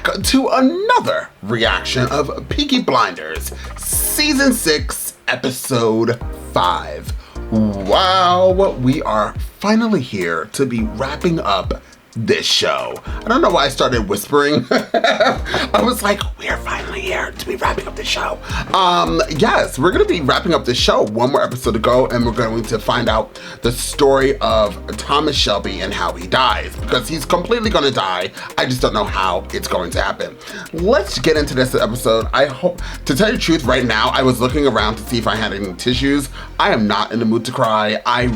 back to another reaction of Peaky Blinders, Season 6, Episode 5. Wow, we are finally here to be wrapping up this show. I don't know why I started whispering. I was like, we're finally here to be wrapping up the show. Yes, we're gonna be wrapping up the show. One more episode to go, and we're going to find out the story of Thomas Shelby and how he dies, because he's completely gonna die. I just don't know how it's going to happen. Let's get into this episode. I hope, to tell you the truth, right now, I was looking around to see if I had any tissues. I am not in the mood to cry. I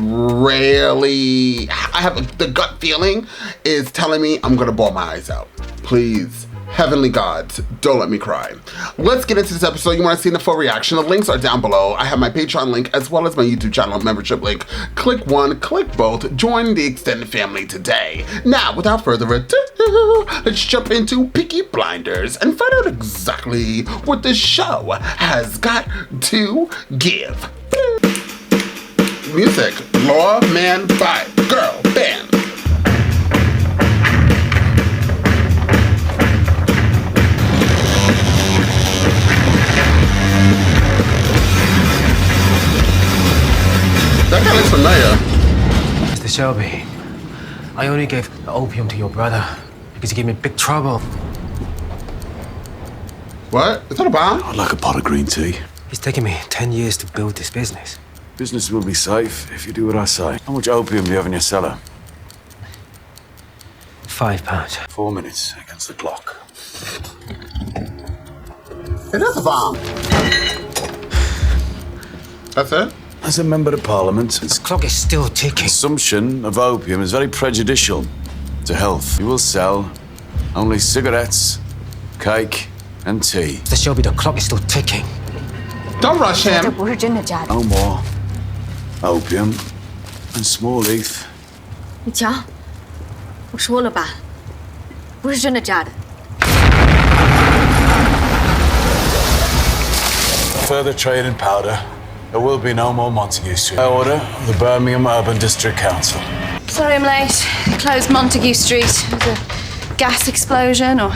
have the gut feeling is telling me I'm gonna bawl my eyes out. Please, heavenly gods, don't let me cry. Let's get into this episode. You wanna see the full reaction? The links are down below. I have my Patreon link as well as my YouTube channel membership link. Click one, click both, join the extended family today. Now, without further ado, let's jump into Peaky Blinders and find out exactly what this show has got to give. Music, Law, Man, Fight, Girl, Band. That guy looks familiar. Mr. Shelby, I only gave the opium to your brother because he gave me big trouble. What? Is that a bomb? I'd like a pot of green tea. It's taken me 10 years to build this business. Business will be safe if you do what I say. How much opium do you have in your cellar? £5. 4 minutes against the clock. It is a bomb. That's it? As a member of parliament, This clock is still ticking. consumption of opium is very prejudicial to health. You will sell only cigarettes, cake, and tea. Mr. Shelby, the clock is still ticking. Don't rush him. No more opium and small leaf. 你瞧，我说了吧，不是真的假的。 Further trade in powder. There will be no more Montague Street. By order of the Birmingham Urban District Council. Sorry I'm late. Closed Montague Street. There's a gas explosion or...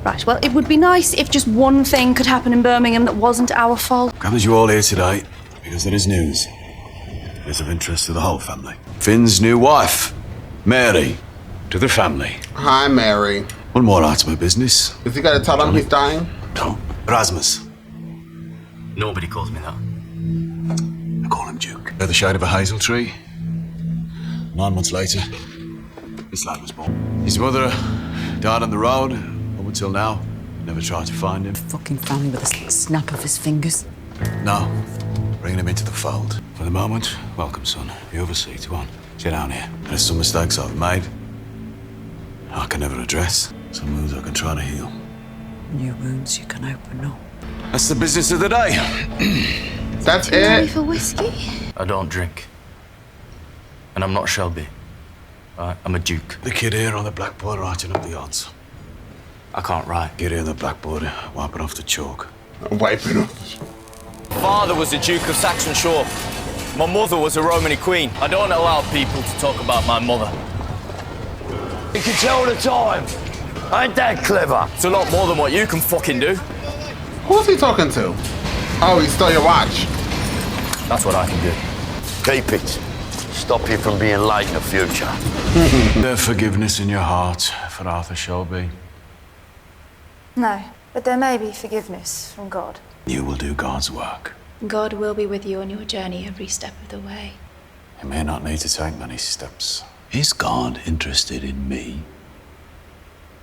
Right, well, it would be nice if just one thing could happen in Birmingham that wasn't our fault. Gathered you all here today because there is news. It is of interest to the whole family. Finn's new wife, Mary, to the family. Hi, Mary. One more item of business. Is he gonna tell him he's dying? No, Erasmus. Nobody calls me that. I call him Duke. They're the shade of a hazel tree. 9 months later, this lad was born. His mother died on the road. Up until now, never tried to find him. Fucking family with a snap of his fingers. No, bringing him into the fold. For the moment, welcome, son. You oversee. Go on, sit down here. There's some mistakes I've made. I can never address. Some wounds I can try to heal. New wounds you can open up. That's the business of the day. That's Ready it? for whiskey? I don't drink. And I'm not Shelby. I'm a duke. The kid here on the blackboard writing up the odds. I can't write. Kid here on the blackboard wiping off the chalk. Wiping off. Father was the Duke of Saxon-Shore. My mother was a Romany queen. I don't allow people to talk about my mother. You can tell the time. Ain't that clever? It's a lot more than what you can fucking do. Who's he talking to? Oh, he stole your watch. That's what I can do. Keep it. Stop you from being late in the future. There's forgiveness in your heart for Arthur Shelby. No, but there may be forgiveness from God. You will do God's work. God will be with you on your journey every step of the way. You may not need to take many steps. Is God interested in me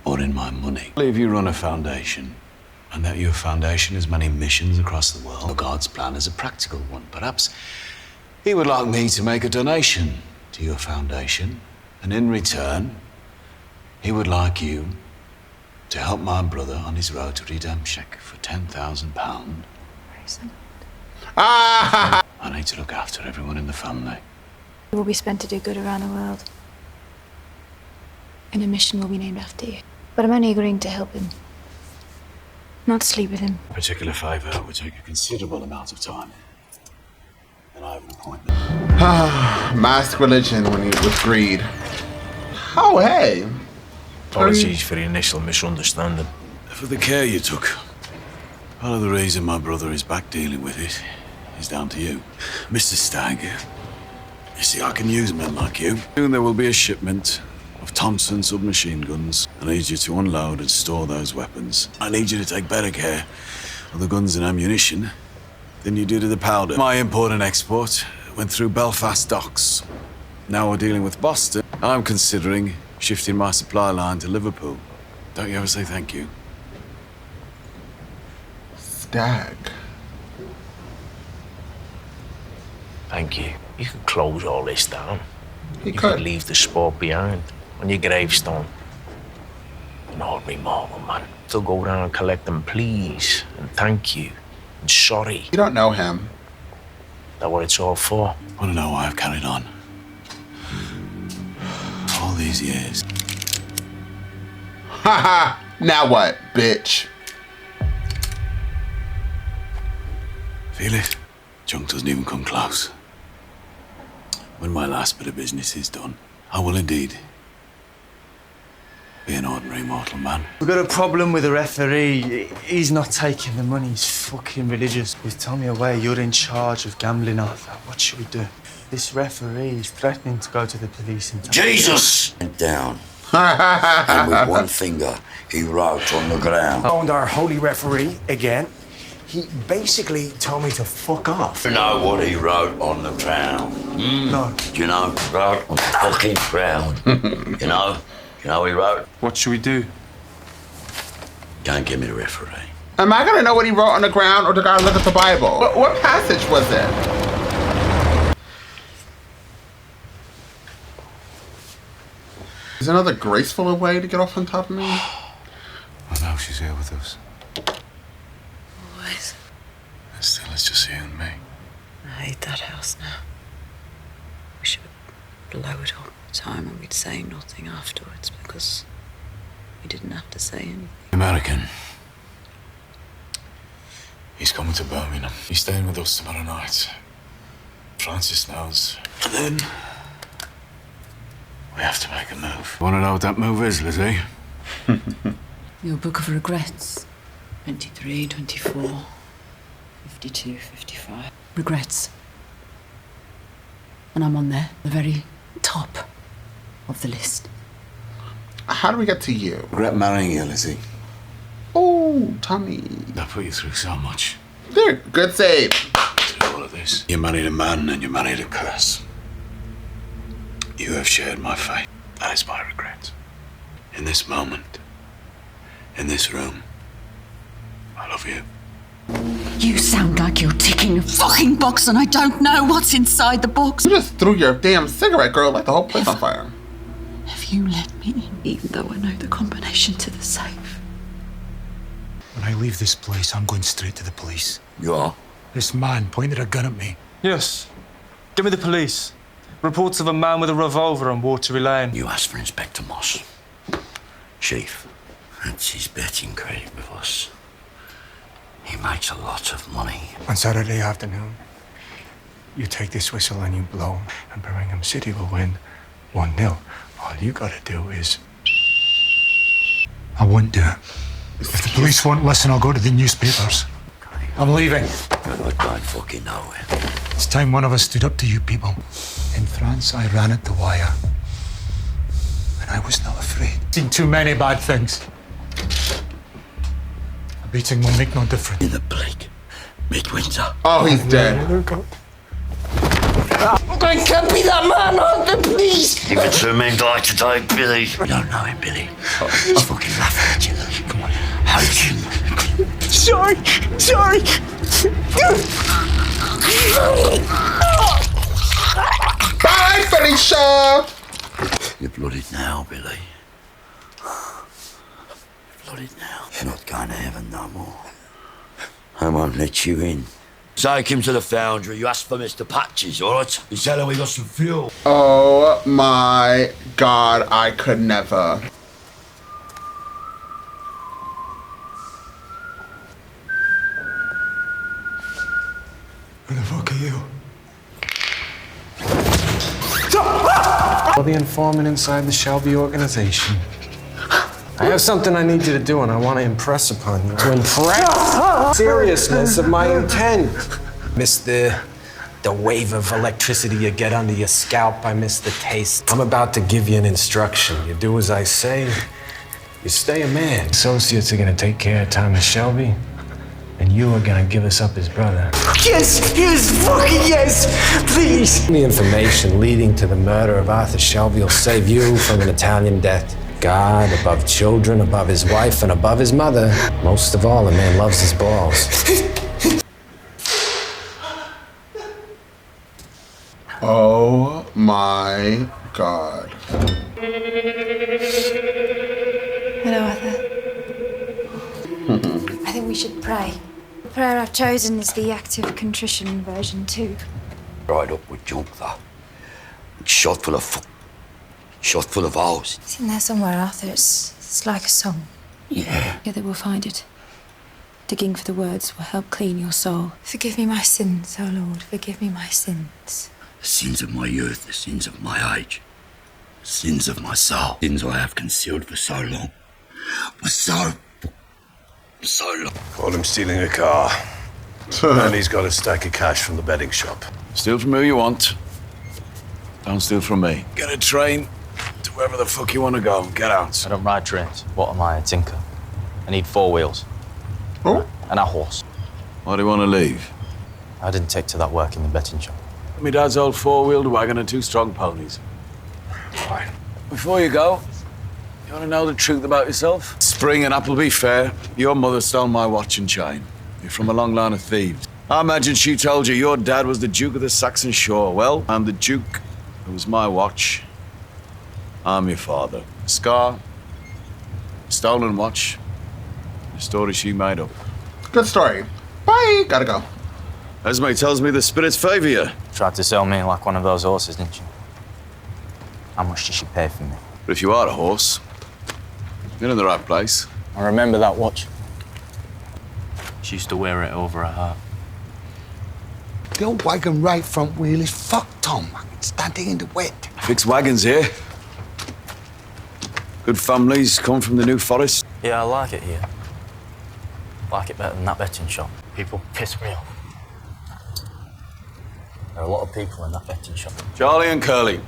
or in my money? I believe you run a foundation, and that your foundation has many missions across the world. God's plan is a practical one. Perhaps he would like me to make a donation to your foundation, and in return, he would like you to help my brother on his road to redemption for £10,000. Ah! I need to look after everyone in the family. It will be spent to do good around the world. And a mission will be named after you. But I'm only agreeing to help him. Not sleep with him. A particular favour would take a considerable amount of time. And I have an appointment. Mask religion when he was greed. Oh, hey. Apologies for the initial misunderstanding. for the care you took. Part of the reason my brother is back dealing with it is down to you. Mr. Stagg, you see, I can use men like you. Soon there will be a shipment of Thompson submachine guns. I need you to unload and store those weapons. I need you to take better care of the guns and ammunition than you did of the powder. My import and export went through Belfast docks. Now we're dealing with Boston. I'm considering shifting my supply line to Liverpool. Don't you ever say thank you? Stag. Thank you. You could close all this down. He You could. could leave the sport behind on your gravestone. An ordinary mortal, man. Still go down and collect them please and thank you and sorry. You don't know him. That's what it's all for. Want to know why I've carried on? All these years. Haha. Now what, bitch? Feel it? Junk doesn't even come close. When my last bit of business is done, I will indeed be an ordinary mortal man. We've got a problem with the referee. He's not taking the money. He's fucking religious. He's telling me away. You're in charge of gambling off. What should we do? This referee is threatening to go to the police and tell Jesus! Went down. And with one finger, he wrote on the ground. Found our holy referee again. He basically told me to fuck off. You know what he wrote on the ground? No. Do you know? Wrote on the fucking ground. You know? You know what he wrote? What should we do? Don't give me the referee. Am I gonna know what he wrote on the ground, or do I gotta look at the Bible? What passage was it? Is there another graceful way to get off on top of me? I know she's here with us. Always. And still, it's just you and me. I hate that house now. We should blow it all the time and we'd say nothing afterwards because we didn't have to say anything. American. He's coming to Birmingham. He's staying with us tomorrow night. Francis knows. And then we have to make a move. Want to know what that move is, Lizzie? Your book of regrets. 23, 24, 52, 55. Regrets. And I'm on there, the very top of the list. How do we get to you? Regret marrying you, Lizzie. Oh, Tommy. I put you through so much. There, good save. Through all of this. You married a man and you married a curse. You have shared my fate. That is my regret. In this moment, in this room, I love you. You sound like you're ticking a fucking box and I don't know what's inside the box. You just threw your damn cigarette, girl, like the whole place on fire. Have you let me in, even though I know the combination to the safe? When I leave this place, I'm going straight to the police. You are? This man pointed a gun at me. Yes. Give me the police. Reports of a man with a revolver on Watery Lane. You asked for Inspector Moss. Chief, that's his betting credit with us. He makes a lot of money. On Saturday afternoon, you take this whistle and you blow, and Birmingham City will win 1-0. All you gotta do is... I won't do it. If the police won't listen, I'll go to the newspapers. I'm leaving. You're not going fucking nowhere. It's time one of us stood up to you people. In France, I ran at the wire. And I was not afraid. Seen too many bad things. A beating will make no difference. In the bleak midwinter. Oh, he's dead. I'm going to be that man on the police. Give it to me like today, Billy. You don't know him, Billy. He's fucking laughing at you. Come on, hate him. Sorry. Bye, Felicia. You're blooded now, Billy. You're blooded now. You're not going to heaven no more. I won't let you in. Take him to the foundry. You ask for Mr. Patches, all right? You tell him we got some fuel. Oh my God, I could never. Who the fuck are you? You're the informant inside the Shelby organization. I have something I need you to do, and I want to impress upon you. To impress seriousness of my intent. Miss the wave of electricity you get under your scalp. I miss the taste. I'm about to give you an instruction. You do as I say, you stay a man. Associates are gonna take care of Thomas Shelby, and you are gonna give us up his brother. Yes, fucking yes, please. The information leading to the murder of Arthur Shelby will save you from an Italian death. God, above children, above his wife, and above his mother. Most of all, a man loves his balls. Oh my God. Hello, Arthur. I think we should pray. The prayer I've chosen is the active contrition version too. Right up with junk, that. Shot full of holes. It's in there somewhere, Arthur. It's like a song. Yeah. Together we'll find it. Digging for the words will help clean your soul. Forgive me my sins, oh Lord. Forgive me my sins. The sins of my youth, the sins of my age, the sins of my soul, sins I have concealed for so long. For so long. Caught him stealing a car. And he's got a stack of cash from the betting shop. Steal from who you want. Don't steal from me. Get a train to wherever the fuck you want to go. Get out. I don't ride trains. What am I, a tinker? I need 4 wheels. Oh? And a horse. Why do you want to leave? I didn't take to that work in the betting shop. My dad's old 4-wheeled wagon and 2 strong ponies. Fine. Before you go, you want to know the truth about yourself? Spring and Appleby Fair, your mother stole my watch and chain. You're from a long line of thieves. I imagine she told you your dad was the Duke of the Saxon Shore. Well, I'm the Duke. It was my watch. I'm your father. A scar, a stolen watch, a story she made up. Good story. Bye. Gotta go. Esme tells me the spirits favor you. Tried to sell me like one of those horses, didn't you? How much did she pay for me? But if you are a horse, you're in the right place. I remember that watch. She used to wear it over her heart. The old wagon right front wheel is fucked, Tom. It's standing in the wet. Fix wagons here. Good families come from the New Forest. Yeah, I like it here. Like it better than that betting shop. People piss me off. There are a lot of people in that betting shop. Charlie and Curly.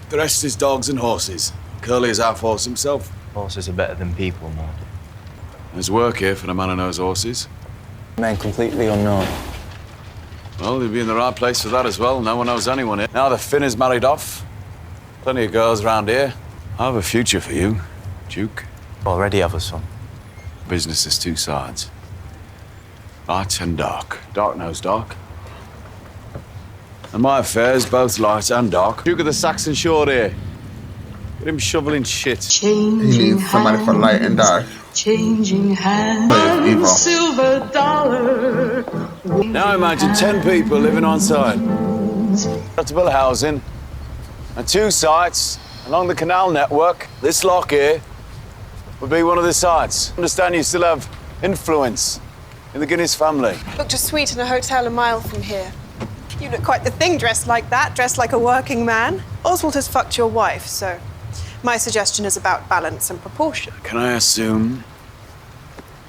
The rest is dogs and horses. Curly is half horse himself. Horses are better than people, Mort. There's work here for the man who knows horses. Men completely unknown. Well, you'll be in the right place for that as well. No one knows anyone here. Now the Finn is married off. Plenty of girls around here. I have a future for you, Duke. Already have a son. Business has 2 sides. Light and dark. Dark knows dark. And my affairs, both light and dark. Duke of the Saxon Shore here. Get him shoveling shit. He needs somebody for light and dark. Changing hands, evil. silver dollar. Now imagine 10 people living on site. Acceptable housing and 2 sites along the canal network. This lock here would be one of the sites. Understand you still have influence in the Guinness family. Booked a suite in a hotel a mile from here. You look quite the thing dressed like that, dressed like a working man. Oswald has fucked your wife, so my suggestion is about balance and proportion. Can I assume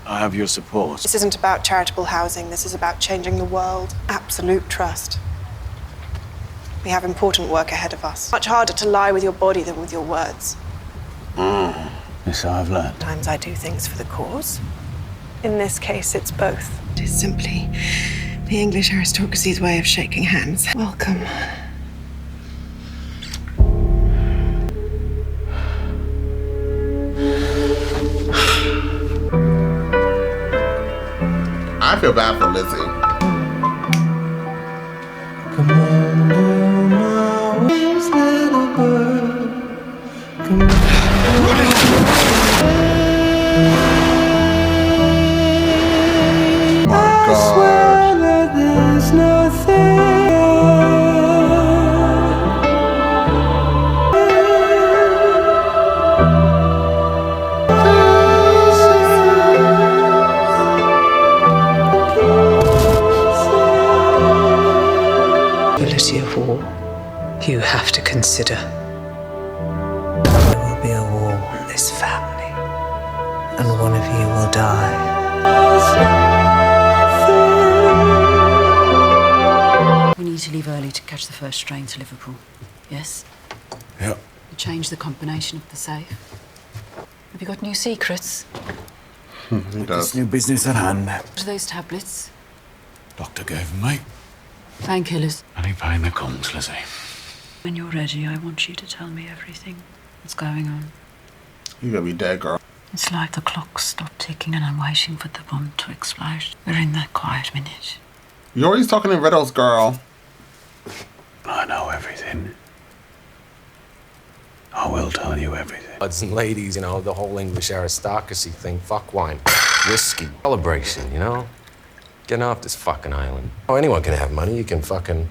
I have your support? This isn't about charitable housing. This is about changing the world. Absolute trust. We have important work ahead of us. Much harder to lie with your body than with your words. Yes, I've learned. Sometimes I do things for the cause. In this case, it's both. It is simply the English aristocracy's way of shaking hands. Welcome. I feel bad for Lizzie. Come on, my wings, little bird. Come I swear that there's nothing. Of war, you have to consider. There will be a war on this family. and one of you will die. We need to leave early to catch the first train to Liverpool. Yes? Yep. You change the combination of the safe. Have you got new secrets? He does. This new business at hand. What are those tablets? Doctor gave them, mate. Painkillers. Any pain that comes, Lizzie. When you're ready, I want you to tell me everything that's going on. You gotta be dead, girl. It's like the clock's stopped ticking and I'm waiting for the bomb to explode. We're in that quiet minute. You're always talking in riddles, girl. I know everything. I will tell you everything. Lords and ladies, you know, the whole English aristocracy thing. Fuck wine. Whiskey. Celebration, you know? Getting off this fucking island. Oh, anyone can have money. You can fucking...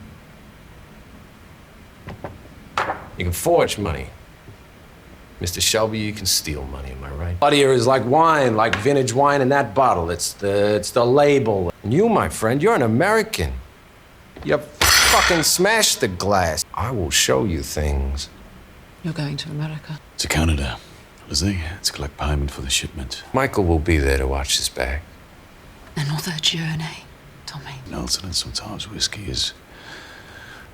You can forge money. Mr. Shelby, you can steal money, am I right? Blood here is like wine, like vintage wine in that bottle. It's the label. And you, my friend, you're an American. You fucking smashed the glass. I will show you things. You're going to America. To Canada, Lizzie. To collect payment for the shipment. Michael will be there to watch his back. Another journey, Tommy. Nelson, and sometimes whiskey is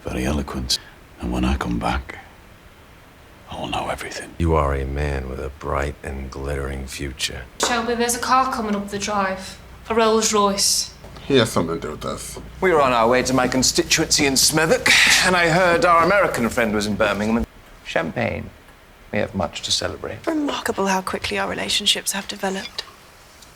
very eloquent. And when I come back, I'll know everything. You are a man with a bright and glittering future. Shelby, there's a car coming up the drive. A Rolls Royce. He has something to do with this. We were on our way to my constituency in Smethwick, and I heard our American friend was in Birmingham. Champagne. We have much to celebrate. Remarkable how quickly our relationships have developed.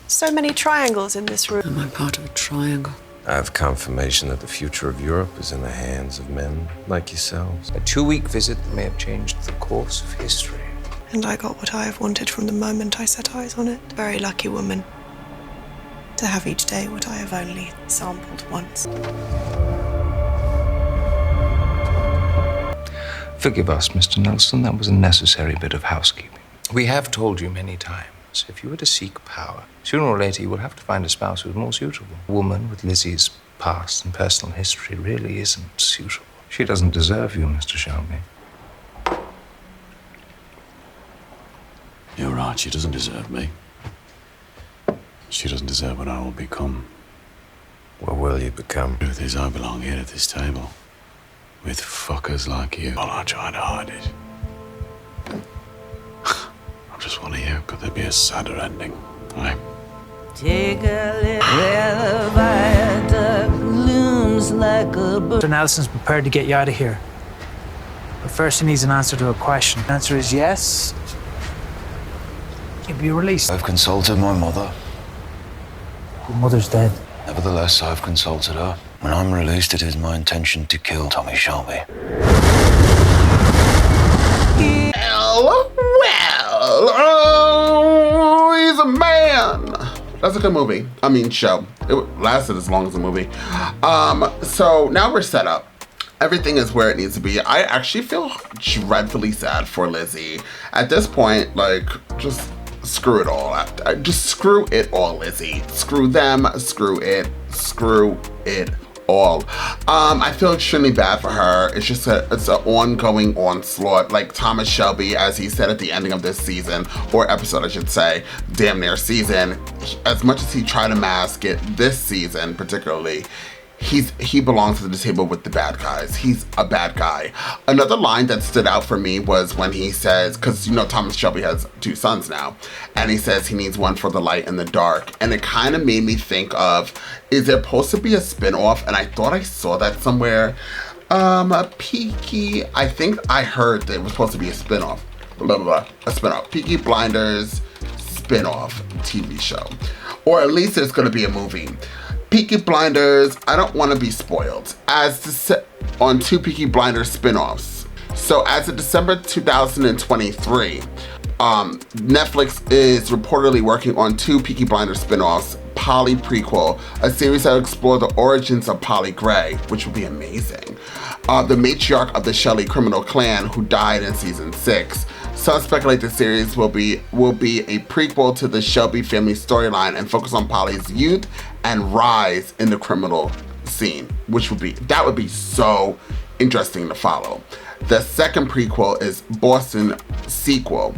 So many triangles in this room. Am I part of a triangle? I have confirmation that the future of Europe is in the hands of men like yourselves. A 2-week visit that may have changed the course of history. And I got what I have wanted from the moment I set eyes on it. Very lucky woman. To have each day what I have only sampled once. Forgive us, Mr. Nelson. That was a necessary bit of housekeeping. We have told you many times, if you were to seek power, sooner or later you will have to find a spouse who's more suitable. A woman with Lizzie's past and personal history really isn't suitable. She doesn't deserve you, Mr. Shelby. You're right, she doesn't deserve me. She doesn't deserve what I will become. What will you become? The truth is, I belong here at this table. With fuckers like you. While I try to hide it. I'm just one of you. Could there be a sadder ending? Right? Take a look where the viaduct looms like a bird. Mr. Nelson's prepared to get you out of here. But first he needs an answer to a question. The answer is yes. You'll be released. I've consulted my mother. Your mother's dead. Nevertheless, I've consulted her. When I'm released, it is my intention to kill Tommy Shelby. Well, he's a man. That's a good movie. I mean, show. It lasted as long as the movie. So now we're set up. Everything is where it needs to be. I actually feel dreadfully sad for Lizzie. At this point, like, just screw it all. Just screw it all, Lizzie. Screw them, screw it all. I feel extremely bad for her. It's just it's an ongoing onslaught. Like Thomas Shelby, as he said at the ending of this season, or episode I should say, damn near season, as much as he tried to mask it this season particularly, he belongs to the table with the bad guys. He's a bad guy. Another line that stood out for me was when he says, because you know Thomas Shelby has 2 sons now, and he says he needs one for the light and the dark. And it kind of made me think of, is there supposed to be a spinoff? And I thought I saw that somewhere. Peaky, I think I heard that it was supposed to be a spinoff. Blah, blah, blah, a spinoff. Peaky Blinders spinoff TV show. Or at least there's going to be a movie. Peaky Blinders, I don't want to be spoiled, on 2 Peaky Blinders spin-offs. So as of December 2023, Netflix is reportedly working on 2 Peaky Blinders spin-offs, Polly Prequel, a series that will explore the origins of Polly Gray, which would be amazing. The matriarch of the Shelley criminal clan who died in season 6. Some speculate the series will be a prequel to the Shelby family storyline and focus on Polly's youth and rise in the criminal scene, which would be so interesting to follow. The second prequel is Boston sequel.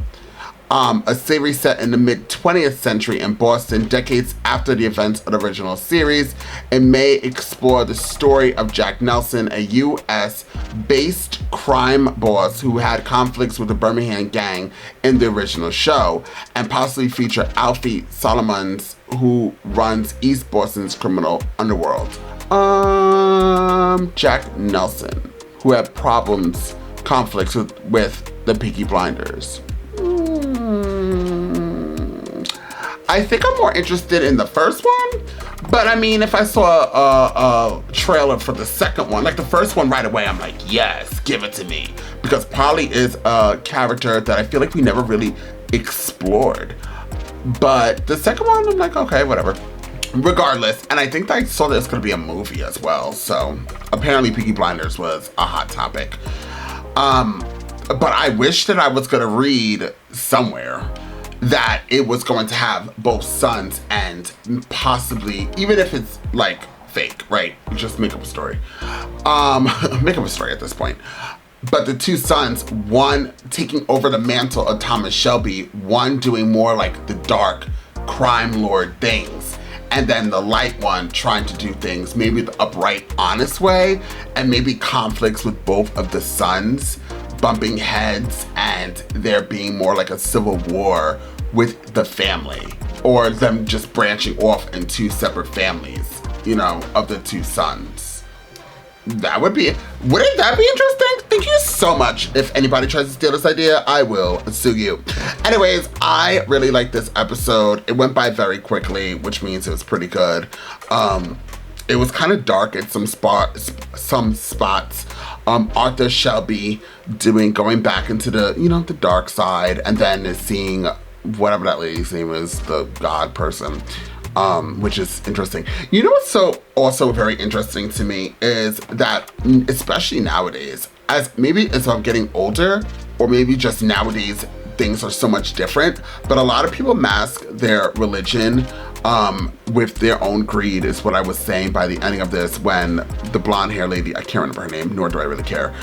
a series set in the mid-20th century in Boston, decades after the events of the original series. It may explore the story of Jack Nelson, a U.S.-based crime boss who had conflicts with the Birmingham gang in the original show, and possibly feature Alfie Solomons, who runs East Boston's criminal underworld. Jack Nelson, who had conflicts with the Peaky Blinders. I think I'm more interested in the first one, but I mean, if I saw a trailer for the second one, like the first one right away, I'm like, yes, give it to me. Because Polly is a character that I feel like we never really explored. But the second one, I'm like, okay, whatever. Regardless, and I think I saw there's gonna be a movie as well, so apparently Peaky Blinders was a hot topic. But I wish that I was gonna read somewhere that it was going to have both sons and possibly, even if it's like fake, right? Just make up a story. Make up a story at this point. But the two sons, one taking over the mantle of Thomas Shelby, one doing more like the dark crime lord things, and then the light one trying to do things maybe the upright, honest way, and maybe conflicts with both of the sons bumping heads and there being more like a civil war with the family, or them just branching off in two separate families, you know, of the two sons. That would be, wouldn't that be interesting? Thank you so much. If anybody tries to steal this idea, I will sue you. Anyways, I really like this episode. It went by very quickly, which means it was pretty good. It was kind of dark at some spots. Arthur Shelby going back into the, you know, the dark side, and then seeing whatever that lady's name is, the god person, which is interesting. You know what's also very interesting to me is that, especially nowadays, as I'm getting older, or maybe just nowadays things are so much different, but a lot of people mask their religion with their own greed, is what I was saying by the ending of this, when the blonde hair lady, I can't remember her name, nor do I really care,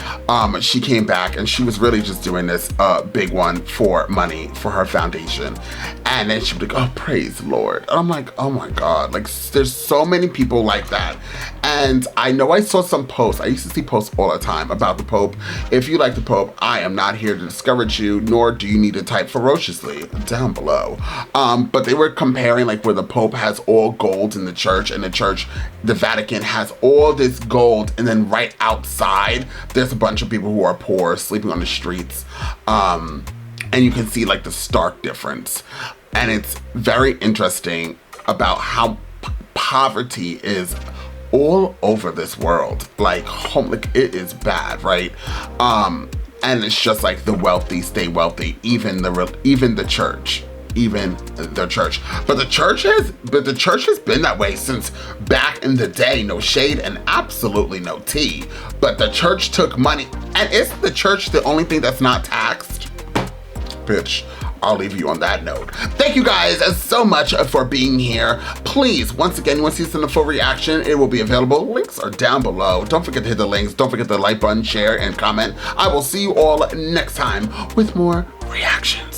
she came back and she was really just doing this big one for money for her foundation. And then she would be like, oh, praise the Lord. And I'm like, oh my God, like there's so many people like that. And I know I saw some posts, I used to see posts all the time about the Pope. If you like the Pope, I am not here to discourage you, nor do you need to type ferociously down below. But they were comparing like where the Pope has all gold in the church, and the Vatican has all this gold, and then right outside there's a bunch of people who are poor sleeping on the streets, and you can see like the stark difference. And it's very interesting about how poverty is all over this world, like it is bad, right? And it's just like the wealthy stay wealthy, even the church. But the church has been that way since back in the day. No shade and absolutely no tea. But the church took money, and isn't the church the only thing that's not taxed? Bitch, I'll leave you on that note. Thank you guys so much for being here. Please, once again, you want to see the full reaction, it will be available. Links are down below. Don't forget to hit the links. Don't forget the like button, share, and comment. I will see you all next time with more reaction.